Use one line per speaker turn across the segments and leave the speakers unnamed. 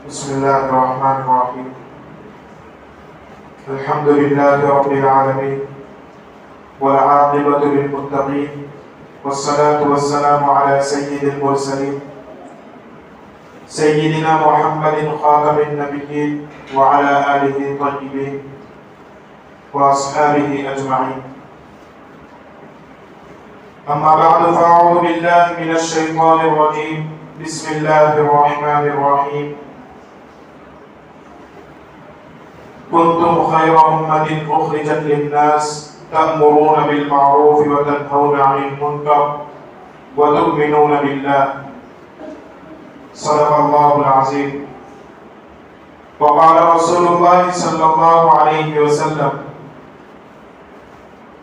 बिस्मिल्लाहिर्रहमानिर्रहीम। अल्हम्दुलिल्लाहि रब्बिल आलमीन वल आक़िबतु लिल मुत्तक़ीन वस्सलातु वस्सलामु अला सय्यिदिल मुरसलीन सय्यिदिना मुहम्मदिन ख़ातमिन नबिय्यीन व अला आलिहि तय्यिबीन व अस्हाबिहि अजमईन। अम्मा बअद फ़अऊज़ु बिल्लाहि मिनश शैतानिर रजीम। बिस्मिल्लाहिर रहमानिर रहीम। कुंतुम खैरा उम्मतिन उखरिजत लिन्नास तअमुरूना बिल मारूफ व तनहौना अनिल मुनकर व तु'मिनूना बिल्लाह। सदक़ल्लाहुल अज़ीम। व क़ाल रसूलुल्लाह सल्लल्लाहु अलैहि वसल्लम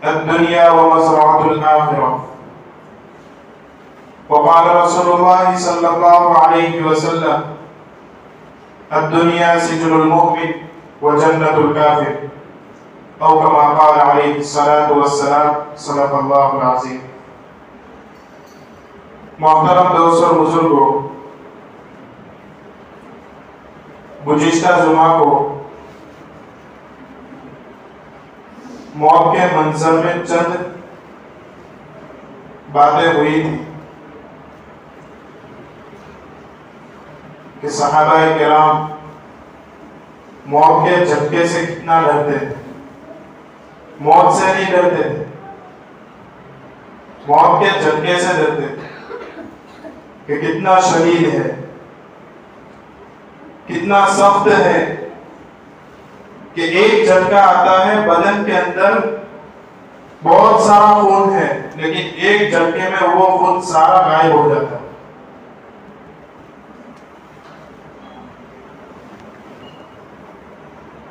अद-दुनिया व मज़रअतुल आखिरह। व क़ाल रसूलुल्लाह सल्लल्लाहु अलैहि वसल्लम अद-दुनिया सिजनुल मुमिन व जन्नतुल काफिर। औ कमा क़ाल अलैहि सलातु वस्सलाम। सदक़ल्लाहुल अज़ीम। मोहतरम दोस्त और बुजुर्गों, गुज़िश्ता जुमा को मौत के मंजर में चंद बातें हुई थी कि सहाबाए किराम मौत के झटके से कितना डरते थे। मौत से नहीं डरते थे, मौत के झटके से डरते थे कि कितना शदीद है, कितना सख्त है कि एक झटका आता है, बदन के अंदर बहुत सारा खून है, लेकिन एक झटके में वो खून सारा गायब हो जाता है।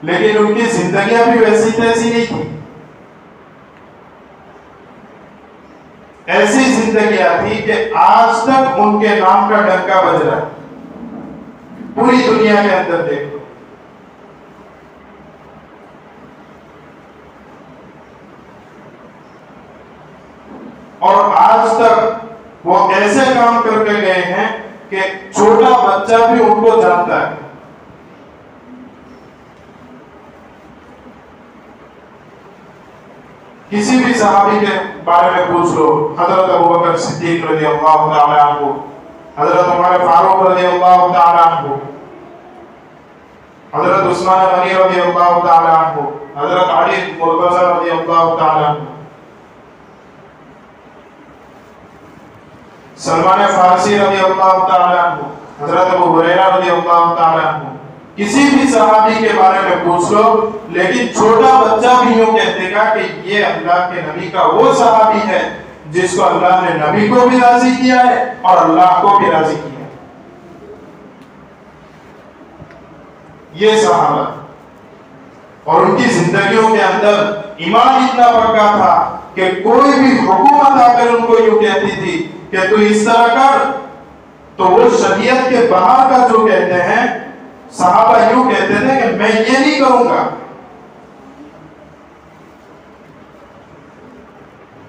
लेकिन उनकी जिंदगियां भी वैसी तैसी नहीं थी। ऐसी जिंदगियां थी कि आज तक उनके नाम का डंका बज रहा है पूरी दुनिया के अंदर। देखो, और आज तक वो ऐसे काम करके गए हैं कि छोटा बच्चा भी उनको जानता है। किसी भी सहाबी के बारे में पूछ लो, हजरत अबू बकर सिद्दीक रज़ियल्लाहु तआला अन्हु, हजरत उमर फारूक रज़ियल्लाहु तआला अन्हु, हजरत उस्मान गनी रज़ियल्लाहु तआला अन्हु, हजरत अली मुर्तज़ा रज़ियल्लाहु तआला अन्हु, सलमान फारसी रज़ियल्लाहु तआला अन्हु, हजरत अबू हुरैरा रज़ियल्लाहु तआला अन्हु, किसी भी सहाबी के बारे में पूछ लो, लेकिन छोटा बच्चा भी यूं कहतेगा कि ये अल्लाह के नबी का वो सहाबी है जिसको अल्लाह ने नबी को भी राजी किया है और अल्लाह को भी राजी किया है। ये सहाबा, और उनकी जिंदगियों के अंदर ईमान इतना पक्का था कि कोई भी हुकूमत आकर उनको यूं कहती थी कि तू इस तरह कर, तो वो शरीयत के बाहर का जो कहते हैं, सहाबा यूं कहते थे कि मैं ये नहीं करूंगा,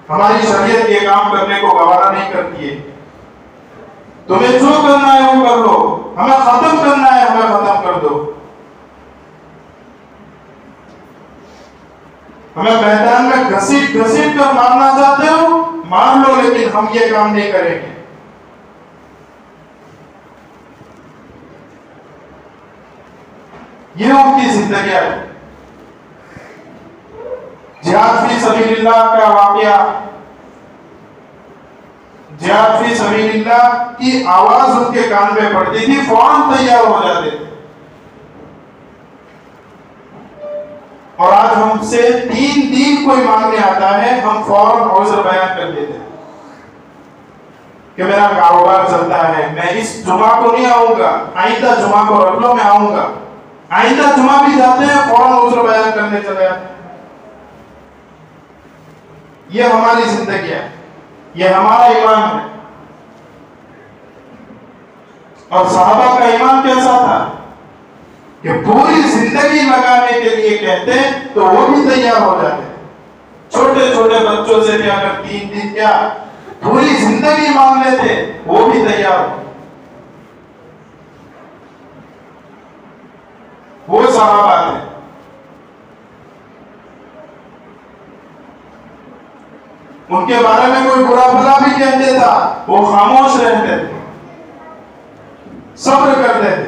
हमारी शरीयत ये काम करने को गवारा नहीं करती है, तुम्हें जो करना है वो कर लो, हमें खत्म करना है हमें खत्म कर दो, हमें मैदान में घसीट घसीट कर मारना चाहते हो मार लो, लेकिन हम ये काम नहीं करेंगे। ये उनकी जिंदगी है। जिहाद फी सबीलिल्लाह का वाकया, जिहाद फी सबीलिल्लाह की आवाज उनके कान में पड़ती थी, फौरन तैयार हो जाते थे। और आज हमसे 3 दिन कोई मांगने आता है, हम फौरन औज़र बयान कर देते हैं कि मेरा कारोबार चलता है, मैं इस जुमा को नहीं आऊंगा, आइंदा जुमा को रख लो, मैं आऊंगा। आइंदा जुमा भी जाते हैं, फौरन औज़र बयान करने चले जाते हैं। ये हमारी जिंदगी है, ये हमारा ईमान है। और सहाबा का ईमान कैसा था कि पूरी जिंदगी लगाने के लिए कहते तो वो भी तैयार हो जाते। छोटे छोटे बच्चों से भी अगर 3 दिन क्या पूरी जिंदगी मांग लेते, वो भी तैयार हो। सहाबा थे। उनके बारे में कोई बुरा भला भी कहते था, वो खामोश रहते थे, सब्र करते थे।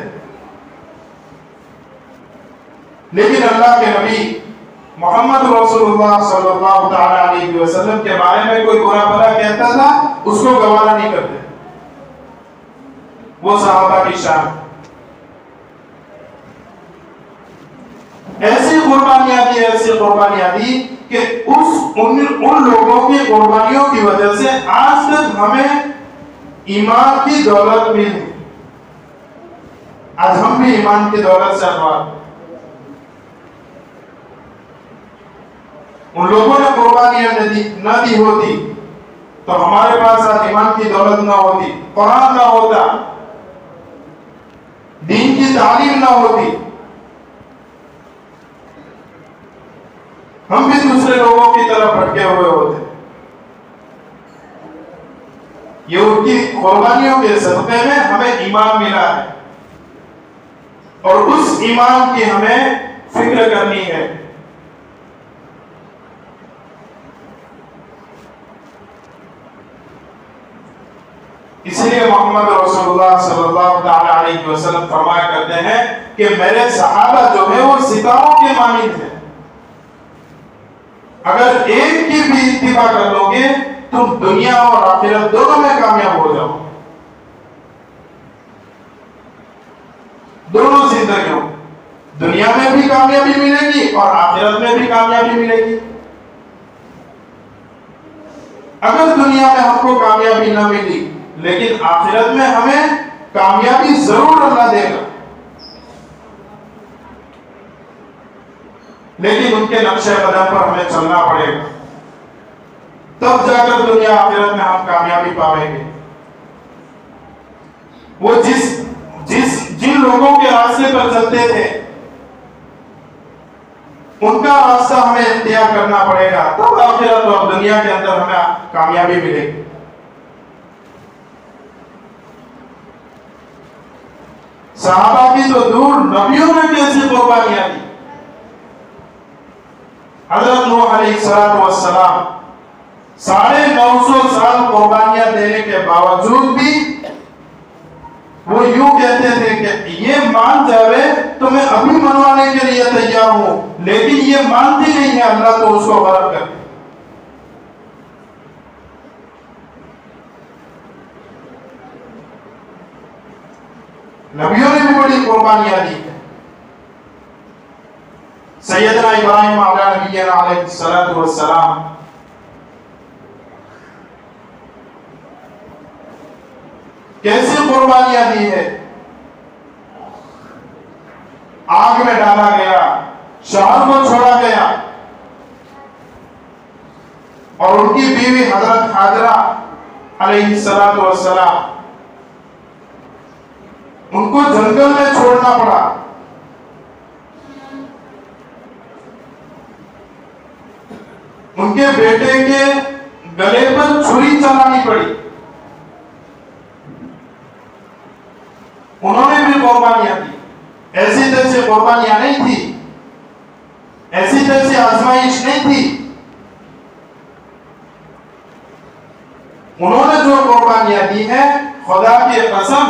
लेकिन अल्लाह के नबी मोहम्मद रसूलुल्लाह सल्लल्लाहु तआला अलैहि वसल्लम के बारे में कोई बुरा भला कहता था, उसको गवारा नहीं करते। वो सहाबा की शान। ऐसी कुर्बानियां दी कि उन लोगों की कुर्बानियों की वजह से आज तक हमें ईमान की दौलत मिली। आज हम भी ईमान की दौलत से अनवार। उन लोगों ने कुर्बानियां न दी होती तो हमारे पास आज ईमान की दौलत ना होती, कुरान ना होता, दीन की तालीम ना होती, हम भी दूसरे लोगों की तरफ भटके हुए होते। ये उनकी कुर्बानियों के सदक़े में हमें ईमान मिला है और उस ईमान की हमें फिक्र करनी है। इसलिए मोहम्मद रसूलुल्लाह सल्लल्लाहु तआला अलैहि वसल्लम फरमाया करते हैं कि मेरे सहाबा जो है वो सितारों के मानिंद हैं। अगर एक की भी इत्तिबा कर लोगे तुम दुनिया और आखिरत दोनों में कामयाब हो जाओ। दोनों जिंदगियों, दुनिया में भी कामयाबी मिलेगी और आखिरत में भी कामयाबी मिलेगी। अगर दुनिया में हमको कामयाबी ना मिली लेकिन आखिरत में हमें कामयाबी जरूर अल्लाह देगा। लेकिन उनके नक्शे कदम पर हमें चलना पड़ेगा, तब जाकर दुनिया आखिरत में हम कामयाबी पाएंगे। वो जिन लोगों के रास्ते पर चलते थे उनका रास्ता हमें इख्तियार करना पड़ेगा, तब आखिरत और दुनिया के अंदर हमें कामयाबी मिलेगी। सहाबा की तो दूर, नबियों ने कैसी कुर्बानियां दी। हजरत नूह अलैहिस्सलाम 950 साल कुर्बानियां देने के बावजूद भी वो यूं कहते थे कि ये मान जावे तो मैं अभी मनवाने के लिए तैयार हूं, लेकिन ये मानती नहीं है, अल्लाह तो उसको गरक कर दे। नबियों ने भी बड़ी कुर्बानियां दी है। सैयदना इब्राहिम अलैहिस्सलातु वस्सलाम कैसी कुर्बानियां दी है। आग में डाला गया, शहर को छोड़ा गया और उनकी बीवी हजरत हाजरा अलैहिस्सलातु वस्सलाम उनको जंगल में छोड़ना पड़ा। उनके बेटे के गले पर छुरी चलानी पड़ी। उन्होंने भी कुर्बानियां दी। ऐसी तैसी कुर्बानियां नहीं थी, ऐसी तैसी आजमाइश नहीं थी। उन्होंने जो कुर्बानियां दी है, खुदा की कसम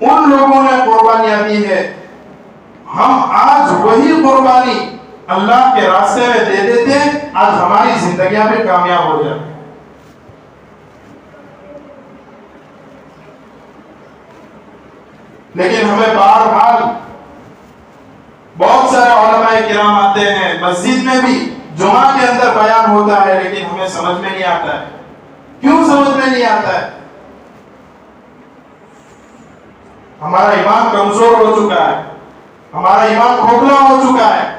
उन लोगों ने कुर्बानियां दी है। हम आज वही कुर्बानी अल्लाह के रास्ते में दे देते, आज हमारी जिंदगियां भी कामयाब हो जाती। लेकिन हमें बहरहाल बहुत सारे उलमाए किराम आते हैं, मस्जिद में भी जुमा के अंदर बयान होता है, लेकिन हमें समझ में नहीं आता है। क्यों समझ में नहीं आता है? हमारा ईमान कमजोर हो चुका है, हमारा ईमान खोखला हो चुका है।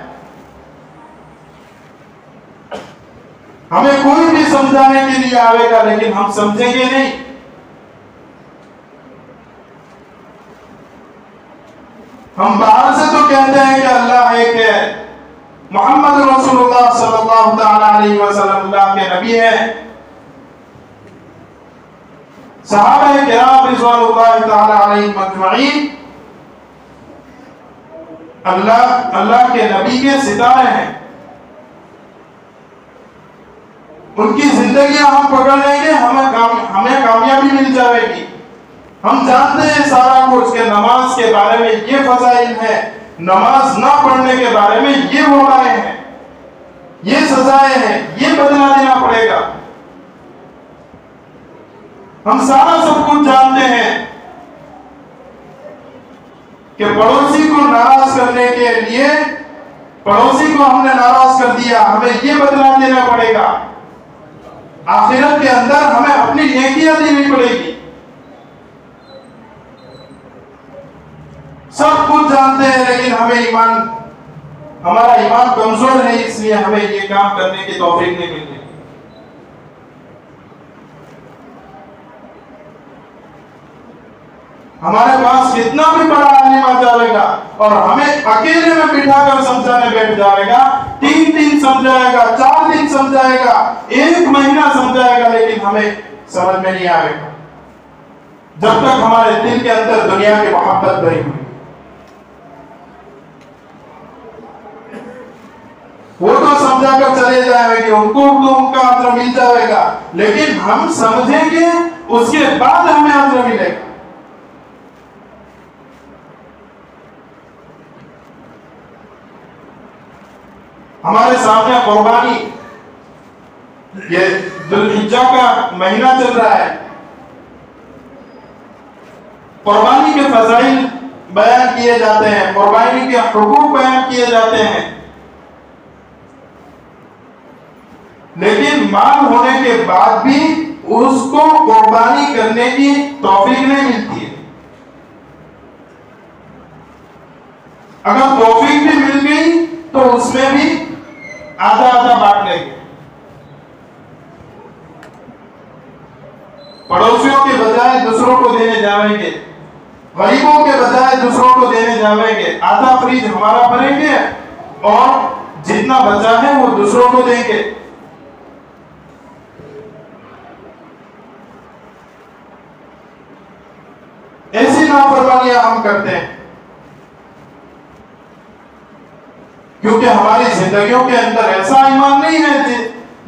हमें कोई भी समझाने के लिए आएगा लेकिन हम समझेंगे नहीं। हम बाहर से तो कहते हैं कि अल्लाह एक है, मोहम्मद रसूलुल्लाह सल्लल्लाहु तआला अलैहि वसल्लम अल्लाह के नबी है, सहाबा किराम रिज़वानुल्लाह तआला अलैहिम अजमईन अल्लाह के नबी के सितारे हैं। उनकी जिंदगियां हम पकड़ लेंगे, हमें कामयाबी मिल जाएगी। हम जानते हैं सारा कुछ के नमाज के बारे में ये फजाइल है, नमाज ना पढ़ने के बारे में ये वबाएं हैं, ये सजाएं हैं, ये बदला देना पड़ेगा। हम सारा सब कुछ जानते हैं कि पड़ोसी को नाराज करने के लिए, पड़ोसी को हमने नाराज कर दिया, हमें ये बदला देना पड़ेगा। आखिरत के अंदर हमें अपनी नेकियां देनी पड़ेगी। सब कुछ जानते हैं, लेकिन हमारा ईमान कमजोर है, इसलिए हमें ये काम करने की तौफीक नहीं मिल रही। हमारे पास कितना भी बड़ा आलिम आ जाएगा और हमें अकेले में बिठाकर समझाने बैठ जाएगा, 3 दिन समझाएगा, 4 दिन समझाएगा, 1 महीना समझाएगा, लेकिन हमें समझ में नहीं आएगा जब तक हमारे दिल के अंदर दुनिया की मोहब्बत भरी हुई। वो तो समझाकर चले जाएंगे, उनको तो उनका अजर मिल जाएगा, लेकिन हम समझेंगे उसके बाद हमें अजर मिलेगा। हमारे सामने कुर्बानी, ये दुल्हिज्जा का महीना चल रहा है, कुर्बानी के फजाइल बयान किए जाते हैं, कुर्बानी के हुकूक बयान किए जाते हैं, लेकिन माल होने के बाद भी उसको कुर्बानी करने की तौफीक नहीं मिलती है। अगर तौफीक भी मिल गई तो उसमें भी आधा आधा बांट लेंगे। पड़ोसियों के बजाय दूसरों को देने जाएंगे, गरीबों के बजाय दूसरों को देने जाएंगे, आधा फ्रीज हमारा भरेंगे और जितना बचा है वो दूसरों को देंगे। ऐसी नाफरमानियां हम करते हैं क्योंकि हमारी जिंदगियों के अंदर ऐसा ईमान नहीं है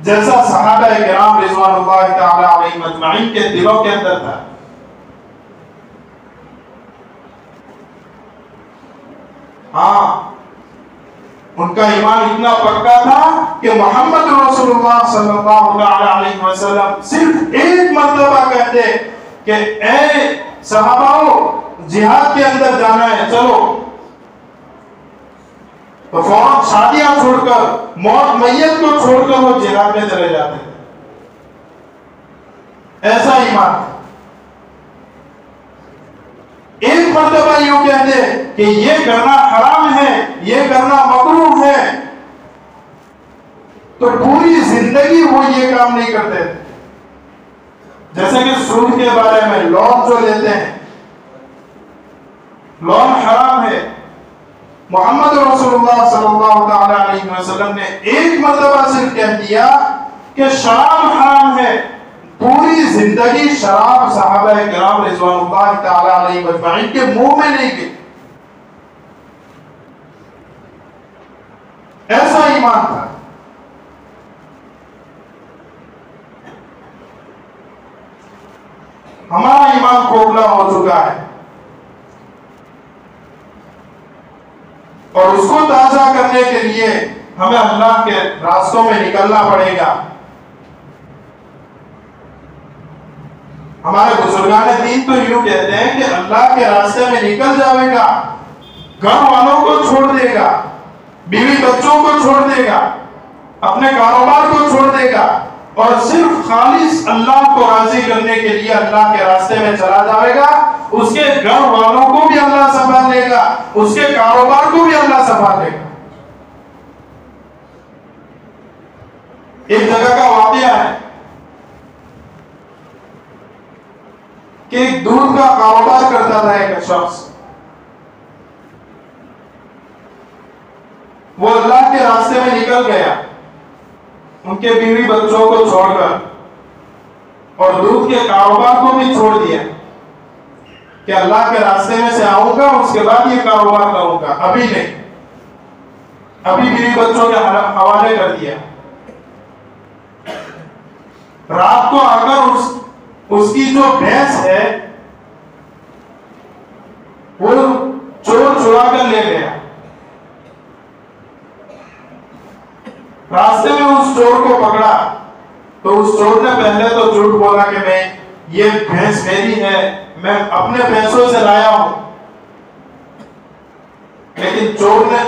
जैसा सहाबा किराम रिज़वानुल्लाह तआला अलैहिम अजमईन के दिलों के अंदर था। हाँ, उनका ईमान इतना पक्का था कि मोहम्मद रसूलुल्लाह सल्लल्लाहु अलैहि वसल्लम सिर्फ एक मर्तबा कहते कि ए सहाबाओ, जिहाद के अंदर जाना है, चलो, तो फौरन शादियां छोड़कर, मौत मैयत को छोड़कर वो जिहाद में चले जाते थे। ऐसा ईमान। एक मर्तबा यूं कहते कि ये करना हराम है, ये करना मकरूह है, तो पूरी जिंदगी वो ये काम नहीं करते थे। जैसे कि सूद के बारे में, लोन जो लेते हैं, लोन हराम है। मोहम्मद रसूलुल्लाह सल्लल्लाहु अलैहि वसल्लम ने एक मर्तबा सिर्फ कह दिया कि शराब हराम है, पूरी जिंदगी शराब सहाबा किराम रिज़वानुल्लाह तआला अलैहिम अजमईन के मुंह में नहीं गई। ऐसा ईमान था। हमारा ईमान खोखला हो चुका है और उसको ताजा करने के लिए हमें अल्लाह के रास्तों में निकलना पड़ेगा। हमारे बुजुर्गान दीन तो यूं कहते हैं कि अल्लाह के रास्ते में निकल जाएगा, घर वालों को छोड़ देगा, बीवी बच्चों को छोड़ देगा, अपने कारोबार को छोड़ देगा और सिर्फ खालिस अल्लाह को राजी करने के लिए अल्लाह के रास्ते में चला जाएगा। उसके घर वालों को भी अल्लाह संभाल लेगा, उसके कारोबार को भी अल्लाह संभाल लेगा। एक जगह का वाकया है कि एक दूध का कारोबार करता था एक शख्स, वो अल्लाह के रास्ते में निकल गया, उनके बीवी बच्चों को छोड़कर और दूध के कारोबार को भी छोड़ दिया कि अल्लाह के रास्ते में से आऊंगा, उसके बाद ये कारोबार करूंगा, अभी नहीं। अभी बीवी बच्चों के हवाले कर दिया। रात को आकर उसकी जो भैंस है वो चोर चुरा कर ले गया। रास्ते में उस चोर को पकड़ा तो उस चोर ने पहले तो झूठ बोला कि मैं ये भैंस मेरी है, मैं अपने पैसों से लाया हूं। लेकिन चोर ने,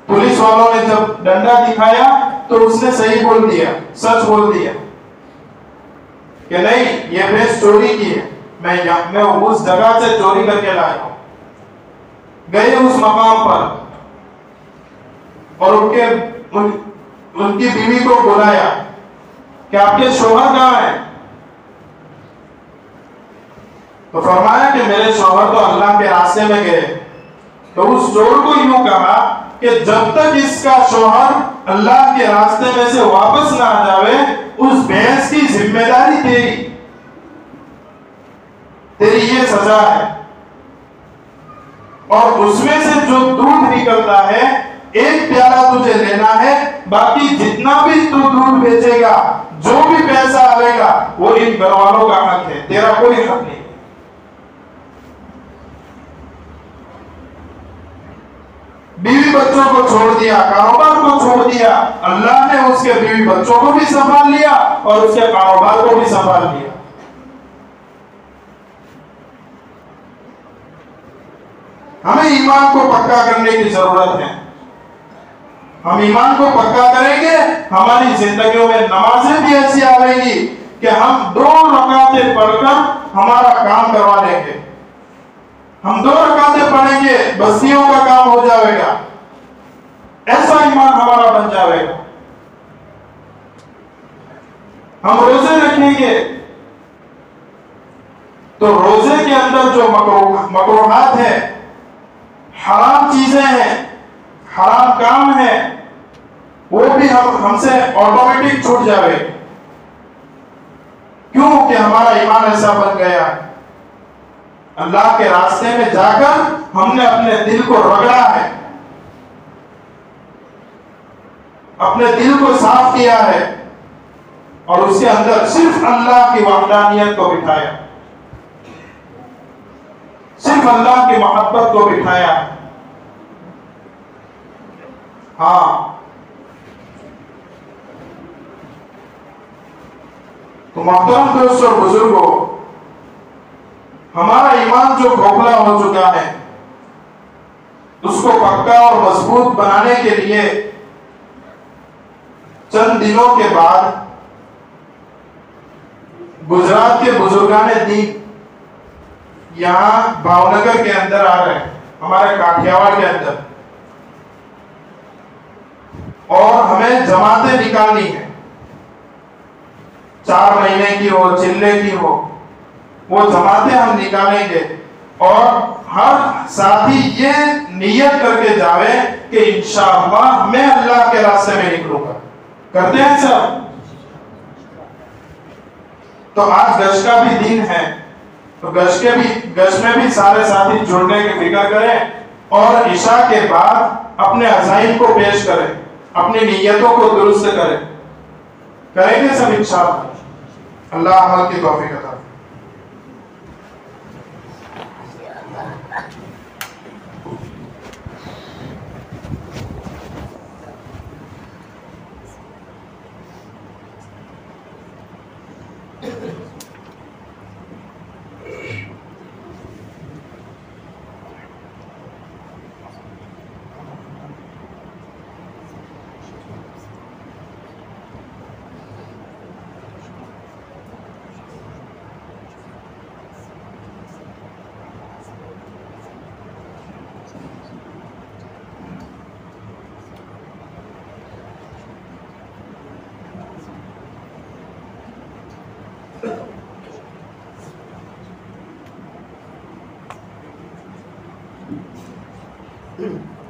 पुलिस वालों ने जब डंडा दिखाया तो उसने सही बोल दिया, सच बोल दिया कि नहीं, ये भैंस चोरी की है, मैं उस जगह से चोरी करके लाया हूं। गए उस मकाम पर और उनकी बीवी को बुलाया कि आपके शोहर कहां है? तो फरमाया कि मेरे शोहर तो अल्लाह के रास्ते में गए। तो उस चोर को यूं कहा कि जब तक इसका शोहर अल्लाह के रास्ते में से वापस ना आ जावे, उस भैंस की जिम्मेदारी तेरी ये सजा है। और उसमें से जो दूध निकलता है, एक प्याला तुझे लेना है, बाकी जितना भी तू दूध बेचेगा, जो भी पैसा आएगा, वो इन घर वालों का हक है, तेरा कोई हक नहीं। बीवी बच्चों को छोड़ दिया, कारोबार को छोड़ दिया, अल्लाह ने उसके बीवी बच्चों को भी संभाल लिया और उसके कारोबार को भी संभाल लिया। हमें ईमान को पक्का करने की जरूरत है। हम ईमान को पक्का करेंगे, हमारी जिंदगियों में नमाजें भी ऐसी आएंगी कि हम 2 रकातें पढ़कर हमारा काम करवा लेंगे। हम 2 रकातें पढ़ेंगे, बस्तियों का काम हो जाएगा। ऐसा ईमान हमारा बन जाएगा। हम रोजे रखेंगे तो रोजे के अंदर जो मकरूहात है, हराम चीजें हैं, हराम काम है, वो भी हमसे ऑटोमेटिक छूट जाए। क्यों? कि हमारा ईमान ऐसा बन गया, अल्लाह के रास्ते में जाकर हमने अपने दिल को रगड़ा है, अपने दिल को साफ किया है और उसके अंदर सिर्फ अल्लाह की वहदानियत को बिठाया, सिर्फ अल्लाह की मोहब्बत को बिठाया। हाँ, तो मोहतरम दोस्तों और बुजुर्गों, हमारा ईमान जो खोखला हो चुका है, उसको पक्का और मजबूत बनाने के लिए चंद दिनों के बाद गुजरात के बुजुर्गाने दीन यहां भावनगर के अंदर आ रहे हैं, हमारे काठियावाड़ के अंदर, और हमें जमातें निकालनी है। 4 महीने की हो, चिल्ले की हो, वो जमातें हम निकालेंगे और हर साथी ये नियत करके जावे कि इंशाअल्लाह मैं अल्लाह के रास्ते में निकलूंगा। करते हैं सब? तो आज गश का भी दिन है, तो गश में भी सारे साथी जुड़ने की फिक्र करें और इशा के बाद अपने अज़ाइम को पेश करें, अपनी नियतों को दुरुस्त करें। करेंगे सब इंशाअल्लाह। अल्लाह अमल की तौफीक अता फरमाए।
Mm-hmm.